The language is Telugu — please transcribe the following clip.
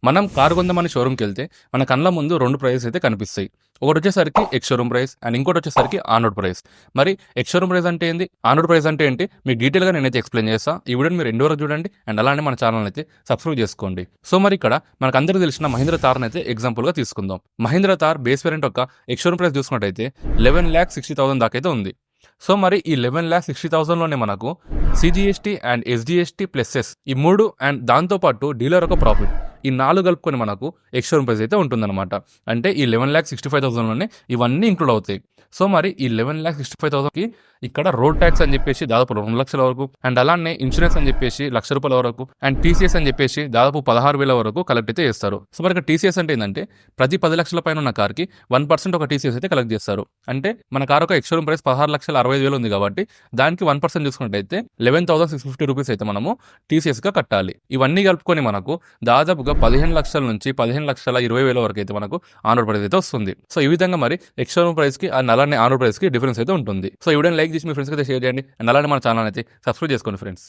మనం కారు కొందామని షోరూమ్కి వెళ్తే మన కళ్ళ ముందు రెండు ప్రైజెస్ అయితే కనిపిస్తాయి. ఒకటి వచ్చేసరికి ఎక్స్ షోరూమ్ ప్రైస్ అండ్ ఇంకోటి వచ్చేసరికి ఆన్ రోడ్ ప్రైస్. మరి ఎక్స్ షోరూమ్ ప్రైస్ అంటే ఏంటి, ఆన్ రోడ్ ప్రైస్ అంటే ఏంటి, మీకు డీటెయిల్గా నేనైతే ఎక్స్ప్లెయిన్ చేస్తాను. ఈ వీడియోని మీరు ఎండ్ వరకు చూడండి అండ్ అలానే మన ఛానల్ అయితే సబ్స్క్రైబ్ చేసుకోండి. సో మరి ఇక్కడ మనకు అందరికీ తెలిసిన మహీంద్రా థార్ అయితే ఎగ్జాంపుల్గా తీసుకుందాం. మహీంద్రా థార్ బేస్ వేరియంట్ యొక్క ఎక్స్ షోరూమ్ ప్రైస్ చూసుకున్నట్టయితే 11,60,000 దాకా అయితే ఉంది. సో మరి ఈ 11,60,000లోనే మనకు CGST and SGST plus S ఈ 3 అండ్ దాంతోపాటు డీలర్ ఒక ప్రాఫిట్ ఈ 4 కలుపుకొని మనకు ఎక్స్ షోరూమ్ ప్రైస్ అయితే ఉంటుందన్నమాట. అంటే ఈ 11,65,000లోనే ఇవన్నీ ఇంక్లూడ్ అవుతాయి. సో మరి ఈ 11,65,000కి ఇక్కడ రోడ్ ట్యాక్స్ అని చెప్పేసి దాదాపు 2 లక్షల వరకు అండ్ అలానే ఇన్సూరెన్స్ అని చెప్పేసి ₹1,00,000 వరకు అండ్ టీసీఎస్ అని చెప్పేసి దాదాపు 16,000 వరకు కలెక్ట్ అయితే చేస్తారు. సో మరి ఇక్కడ టీసీఎస్ అంటే ఏంటంటే ప్రతి 10 లక్షల పైన ఉన్న కార్కి 1% ఒక టీసీఎస్ అయితే కలెక్ట్ చేస్తారు. అంటే మన కార్ ఒక ఎక్స్ షోరూమ్ ప్రైస్ 16,65,000 ఉంది కాబట్టి దానికి 1% చూసుకున్నట్టయితే ₹11,650 అయితే మనము టీసీఎస్గా కట్టాలి. ఇవన్నీ కలుపుకొని మనకు దాదాపుగా 15 లక్షల నుంచి 15,20,000 వరకు అయితే మనకు ఆన్ రోడ్ ప్రైస్ అయితే వస్తుంది. సో ఈ విధంగా మరి ఎక్స్ షోరూమ్ ప్రైస్కి అండ్ అలానే ఆన్ రోడ్ ప్రైస్కి డిఫరెన్స్ అయితే ఉంటుంది. సో ఈ వీడియోని లైక్ చేసి మీ ఫ్రెండ్స్కి అయితే షేర్ చేయండి అండ్ అలానే మన ఛానల్ అయితే సబ్స్క్రైబ్ చేసుకోండి ఫ్రెండ్స్.